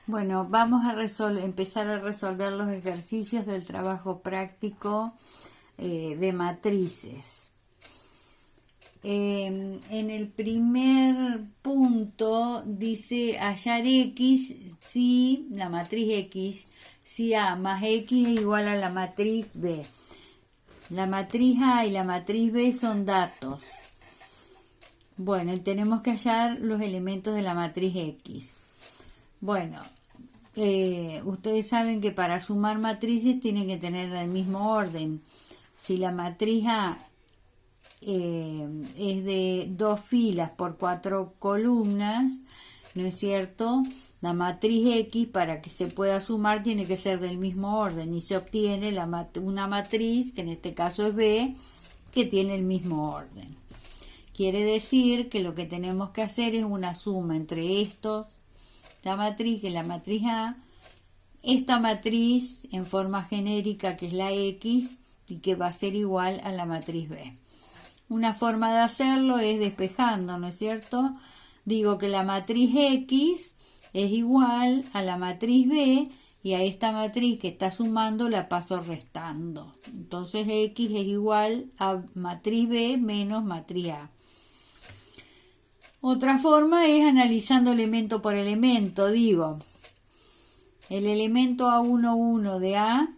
Bueno, vamos a empezar a resolver los ejercicios del trabajo práctico de matrices. En el primer punto dice hallar X si la matriz X, si A más X es igual a la matriz B. La matriz A y la matriz B son datos. Bueno, y tenemos que hallar los elementos de la matriz X. Bueno, ustedes saben que para sumar matrices tienen que tener el mismo orden. Si la matriz A es de 2 filas por 4 columnas, ¿no es cierto? La matriz X, para que se pueda sumar, tiene que ser del mismo orden y se obtiene una matriz, que en este caso es B, que tiene el mismo orden. Quiere decir que lo que tenemos que hacer es una suma entre estos, la matriz, que es la matriz A, esta matriz en forma genérica, que es la X, y que va a ser igual a la matriz B. Una forma de hacerlo es despejando, ¿no es cierto? Digo que la matriz X es igual a la matriz B y a esta matriz que está sumando la paso restando. Entonces X es igual a matriz B menos matriz A. Otra forma es analizando elemento por elemento. Digo, el elemento A11 de A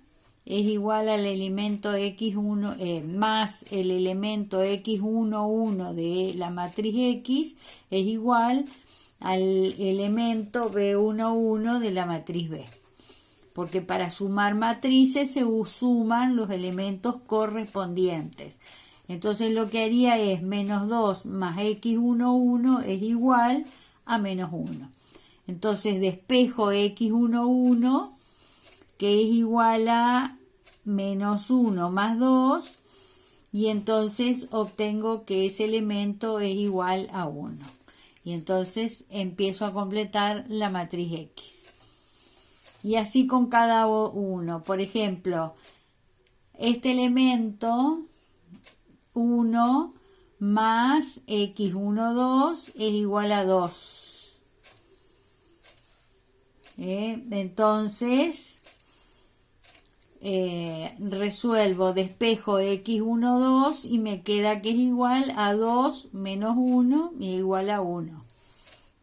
es igual al elemento X1 más el elemento X11 de la matriz X es igual al elemento B11 de la matriz B. Porque para sumar matrices se suman los elementos correspondientes. Entonces lo que haría es menos 2 más X11 es igual a menos 1. Entonces despejo X11, que es igual a menos 1 más 2, y entonces obtengo que ese elemento es igual a 1. Y entonces empiezo a completar la matriz X. Y así con cada uno. Por ejemplo, este elemento 1 más X12 es igual a 2. Entonces resuelvo, despejo X12 y me queda que es igual a 2 menos 1 y igual a 1.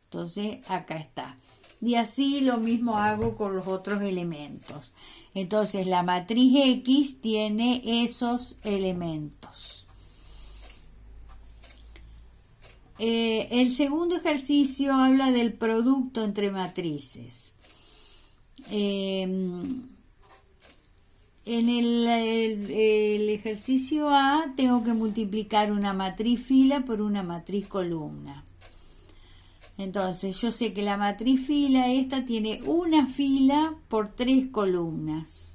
Entonces acá está. Y así lo mismo hago con los otros elementos. Entonces la matriz X tiene esos elementos. El segundo ejercicio habla del producto entre matrices. En el ejercicio A tengo que multiplicar una matriz fila por una matriz columna. Entonces yo sé que la matriz fila esta tiene una fila por 3 columnas.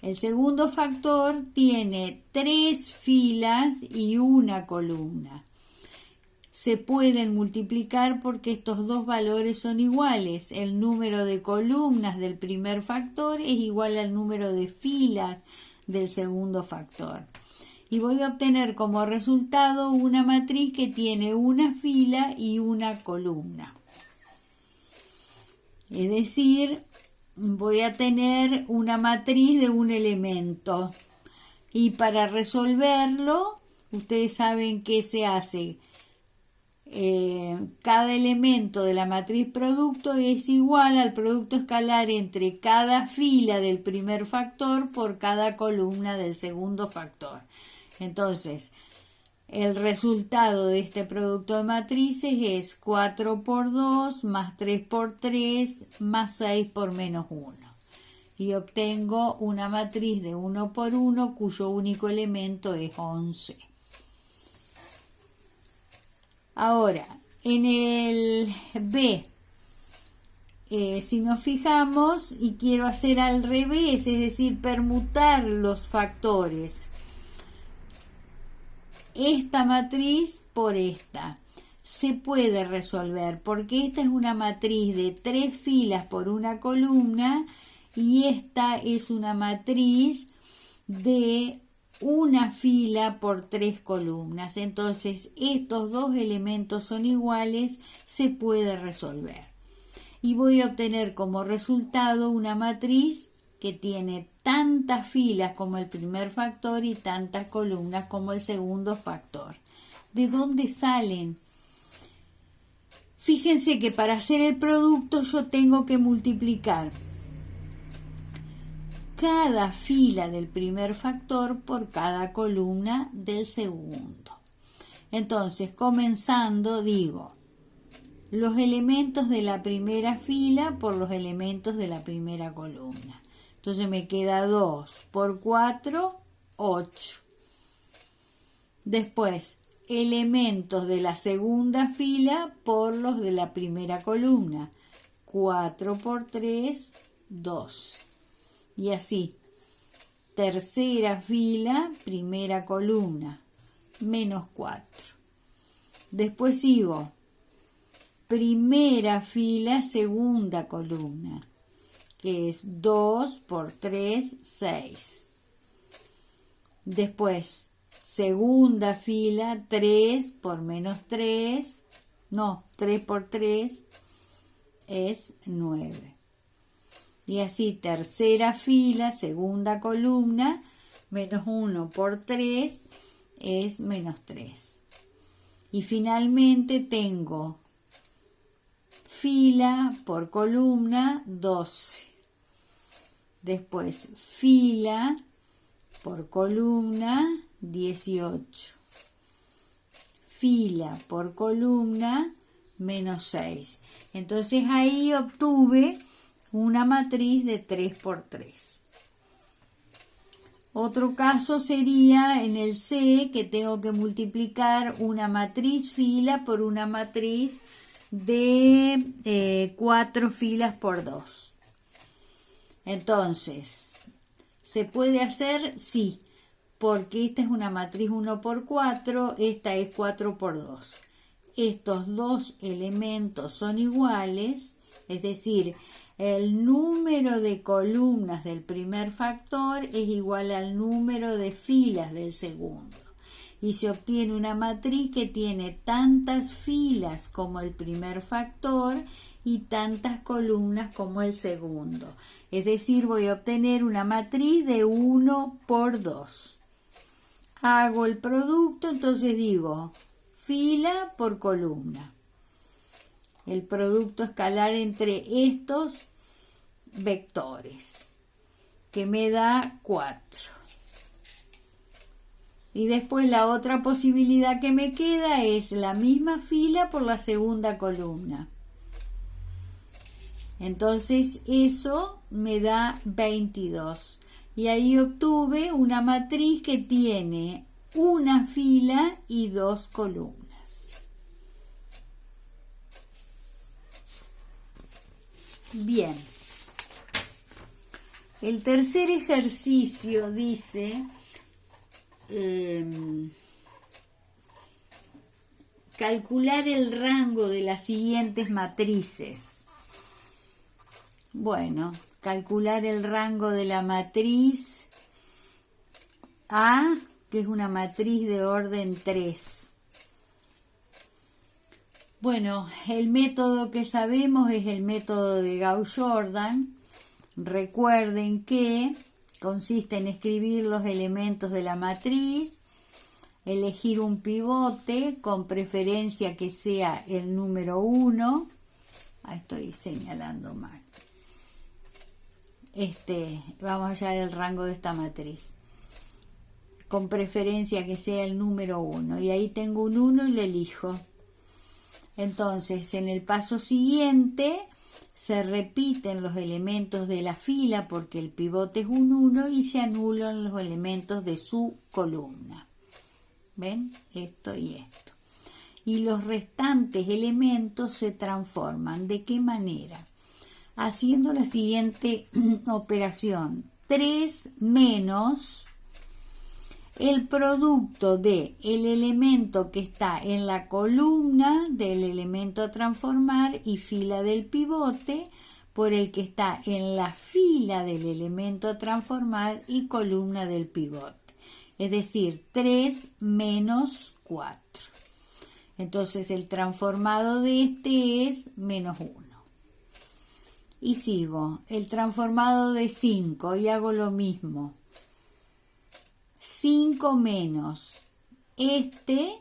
El segundo factor tiene 3 filas y una columna. Se pueden multiplicar porque estos dos valores son iguales. El número de columnas del primer factor es igual al número de filas del segundo factor. Y voy a obtener como resultado una matriz que tiene una fila y una columna. Es decir, voy a tener una matriz de un elemento. Y para resolverlo, ustedes saben qué se hace. Cada elemento de la matriz producto es igual al producto escalar entre cada fila del primer factor por cada columna del segundo factor. Entonces, el resultado de este producto de matrices es 4 por 2 más 3 por 3 más 6 por menos 1. Y obtengo una matriz de 1 por 1 cuyo único elemento es 11. Ahora, en el B, si nos fijamos y quiero hacer al revés, es decir, permutar los factores, esta matriz por esta, se puede resolver porque esta es una matriz de 3 filas por una columna y esta es una matriz de una fila por 3 columnas. Entonces estos dos elementos son iguales, se puede resolver. y voy a obtener como resultado una matriz que tiene tantas filas como el primer factor y tantas columnas como el segundo factor. ¿De dónde salen? Fíjense que para hacer el producto yo tengo que multiplicar cada fila del primer factor por cada columna del segundo. Entonces, comenzando, digo los elementos de la primera fila por los elementos de la primera columna. Entonces me queda 2 por 4, 8. Después, elementos de la segunda fila por los de la primera columna. 4 por 3, 12. Y así. Tercera fila, primera columna, menos 4. Después sigo. Primera fila, segunda columna, que es 2 por 3, 6. Después, segunda fila, 3 por menos 3, no, 3 por 3 es 9. Y así, tercera fila, segunda columna, menos 1 por 3 es menos 3. Y finalmente tengo fila por columna, 12. Después, fila por columna, 18. Fila por columna, menos 6. Entonces ahí obtuve una matriz de 3 por 3. Otro caso sería en el C, que tengo que multiplicar una matriz fila por una matriz de 4 filas por 2. Entonces, ¿se puede hacer? Sí, porque esta es una matriz 1 por 4, esta es 4 por 2. Estos dos elementos son iguales, es decir, el número de columnas del primer factor es igual al número de filas del segundo. Y se obtiene una matriz que tiene tantas filas como el primer factor y tantas columnas como el segundo. Es decir, voy a obtener una matriz de 1 por 2. Hago el producto, entonces digo fila por columna. El producto escalar entre estos vectores, que me da 4. Y después la otra posibilidad que me queda es la misma fila por la segunda columna. Entonces eso me da 22. Y ahí obtuve una matriz que tiene una fila y 2 columnas. Bien. El tercer ejercicio dice calcular el rango de las siguientes matrices. Bueno, calcular el rango de la matriz A, que es una matriz de orden 3. Bueno, el método que sabemos es el método de Gauss-Jordan. Recuerden que consiste en escribir los elementos de la matriz, elegir un pivote, con preferencia que sea el número 1. Estoy señalando mal. Vamos a hallar el rango de esta matriz. Con preferencia que sea el número 1. Y ahí tengo un 1 y lo elijo. Entonces, en el paso siguiente se repiten los elementos de la fila porque el pivote es un 1 y se anulan los elementos de su columna. ¿Ven? Esto y esto. Y los restantes elementos se transforman. ¿De qué manera? Haciendo la siguiente operación. 3 menos el producto de el elemento que está en la columna del elemento a transformar y fila del pivote por el que está en la fila del elemento a transformar y columna del pivote. Es decir, 3 menos 4. Entonces el transformado de este es menos 1. Y sigo el transformado de 5 y hago lo mismo. 5 menos este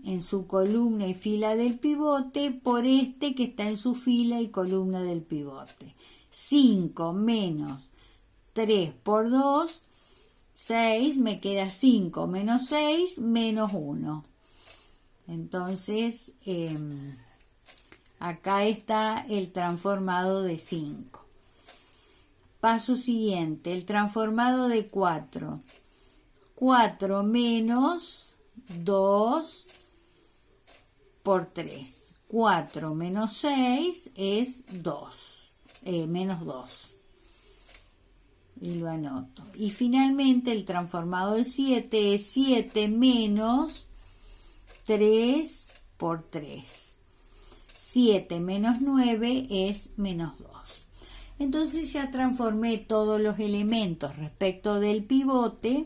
en su columna y fila del pivote por este que está en su fila y columna del pivote. 5 menos 3 por 2, 6, me queda 5 menos 6 menos 1. Entonces, acá está el transformado de 5. Paso siguiente, el transformado de 4. 4 menos 2 por 3. 4 menos 6 es 2, menos 2. Y lo anoto. Y finalmente el transformado de 7 es 7 menos 3 por 3. 7 menos 9 es menos 2. Entonces ya transformé todos los elementos respecto del pivote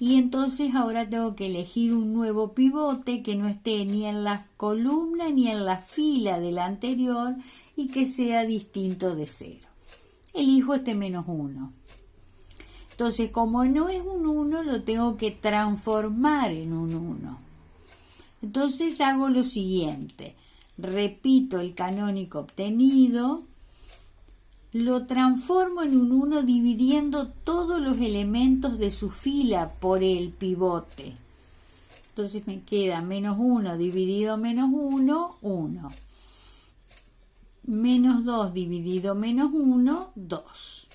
y entonces ahora tengo que elegir un nuevo pivote que no esté ni en la columna ni en la fila del anterior y que sea distinto de 0. Elijo este menos 1. Entonces, como no es un 1, lo tengo que transformar en un 1. Entonces hago lo siguiente. Repito el canónico obtenido, lo transformo en un 1 dividiendo todos los elementos de su fila por el pivote. Entonces me queda menos 1 dividido menos 1, 1. Menos 2 dividido menos 1, 2.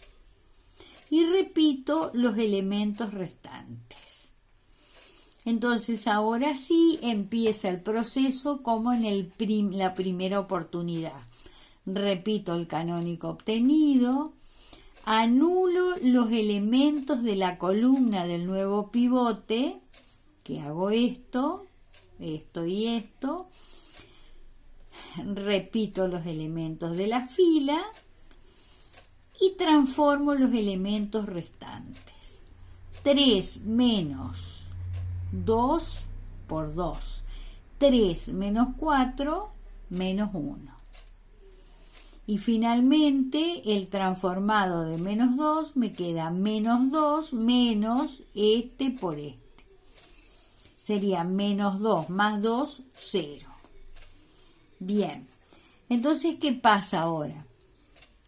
Y repito los elementos restantes. Entonces ahora sí empieza el proceso como en la primera oportunidad. Repito el canónico obtenido, anulo los elementos de la columna del nuevo pivote, que hago esto y esto. Repito los elementos de la fila y transformo los elementos restantes. 3 menos 2 por 2. 3 menos 4 menos 1. Y finalmente el transformado de menos 2 me queda menos 2 menos este por este. Sería menos 2 más 2, 0. Bien, entonces, ¿qué pasa ahora?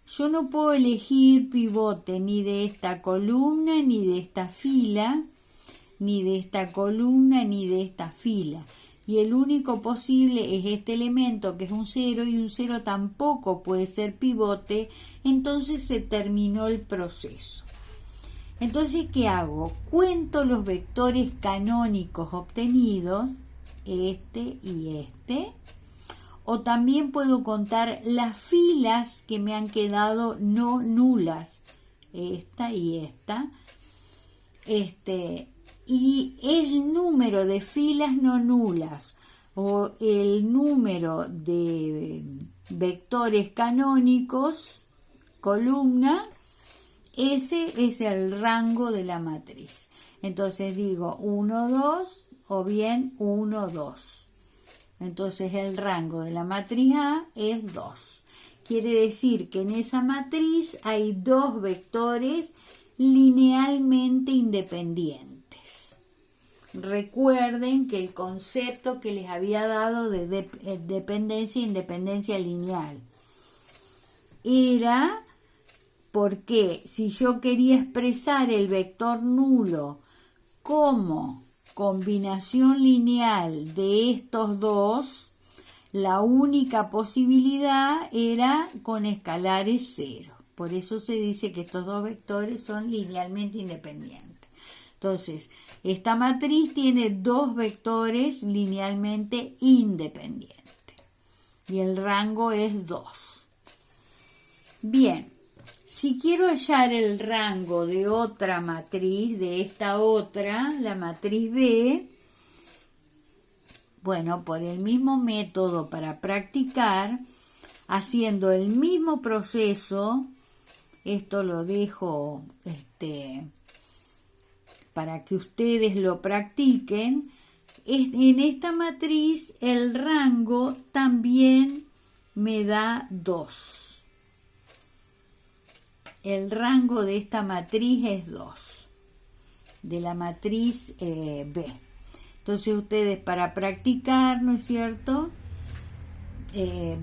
Yo no puedo elegir pivote ni de esta columna, ni de esta fila, ni de esta columna, ni de esta fila. Y el único posible es este elemento, que es un 0, y un 0 tampoco puede ser pivote, entonces se terminó el proceso. Entonces, ¿qué hago? Cuento los vectores canónicos obtenidos, este y este, o también puedo contar las filas que me han quedado no nulas, esta y esta, y el número de filas no nulas o el número de vectores canónicos, columna, ese es el rango de la matriz. Entonces digo 1, 2 o bien 1, 2. Entonces el rango de la matriz A es 2. Quiere decir que en esa matriz hay dos vectores linealmente independientes. Recuerden que el concepto que les había dado de dependencia e independencia lineal era porque si yo quería expresar el vector nulo como combinación lineal de estos dos, la única posibilidad era con escalares 0. Por eso se dice que estos dos vectores son linealmente independientes. Entonces, esta matriz tiene dos vectores linealmente independientes. Y el rango es 2. Bien, si quiero hallar el rango de otra matriz, de esta otra, la matriz B, bueno, por el mismo método para practicar, haciendo el mismo proceso, esto lo dejo para que ustedes lo practiquen, en esta matriz el rango también me da 2. el rango de esta matriz es 2, de la matriz B. Entonces ustedes para practicar, ¿no es cierto?,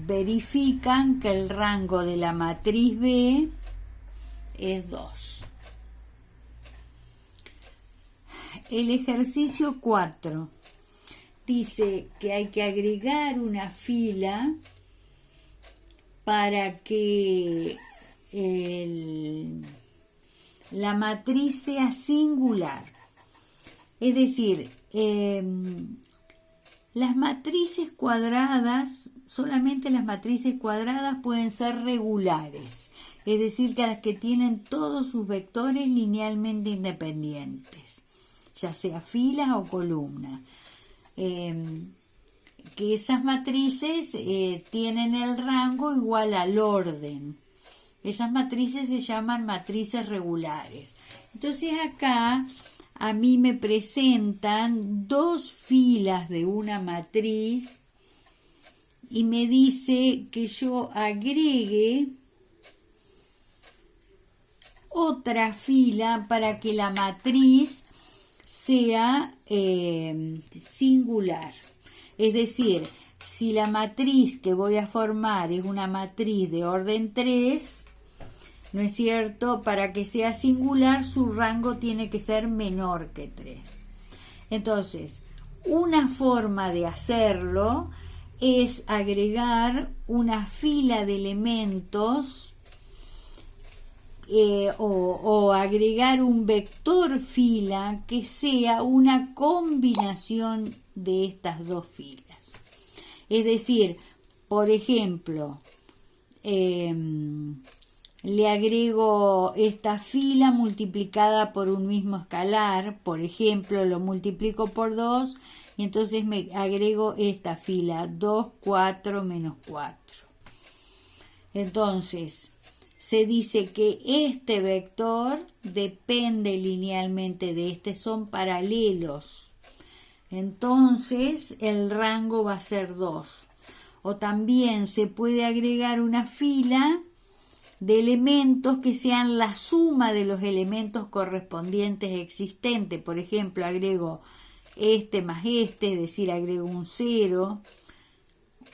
verifican que el rango de la matriz B es 2. El ejercicio 4 dice que hay que agregar una fila para que la matriz sea singular. Es decir, las matrices cuadradas, solamente las matrices cuadradas pueden ser regulares, es decir, que las que tienen todos sus vectores linealmente independientes, ya sea filas o columnas. Que esas matrices tienen el rango igual al orden. Esas matrices se llaman matrices regulares. Entonces acá a mí me presentan 2 filas de una matriz y me dice que yo agregue otra fila para que la matriz sea singular. Es decir, si la matriz que voy a formar es una matriz de orden 3, ¿no es cierto?, para que sea singular su rango tiene que ser menor que 3. Entonces, una forma de hacerlo es agregar una fila de elementos o agregar un vector fila que sea una combinación de estas 2 filas. Es decir, por ejemplo, le agrego esta fila multiplicada por un mismo escalar, por ejemplo, lo multiplico por 2 y entonces me agrego esta fila, 2, 4, menos 4. Entonces, se dice que este vector depende linealmente de este, son paralelos. Entonces, el rango va a ser 2. O también se puede agregar una fila de elementos que sean la suma de los elementos correspondientes existentes. Por ejemplo, agrego este más este, es decir, agrego un 0,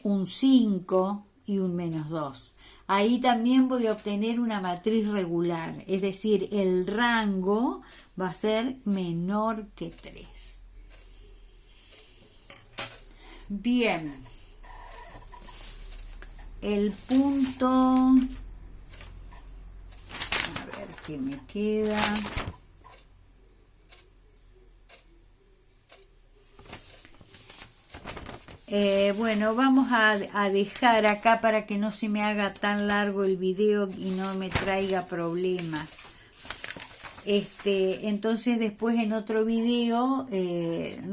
un 5 y un menos 2. Ahí también voy a obtener una matriz regular, es decir, el rango va a ser menor que 3. Bien, el punto, a ver qué me queda. Bueno, vamos a dejar acá para que no se me haga tan largo el video y no me traiga problemas. Entonces después en otro video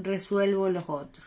resuelvo los otros.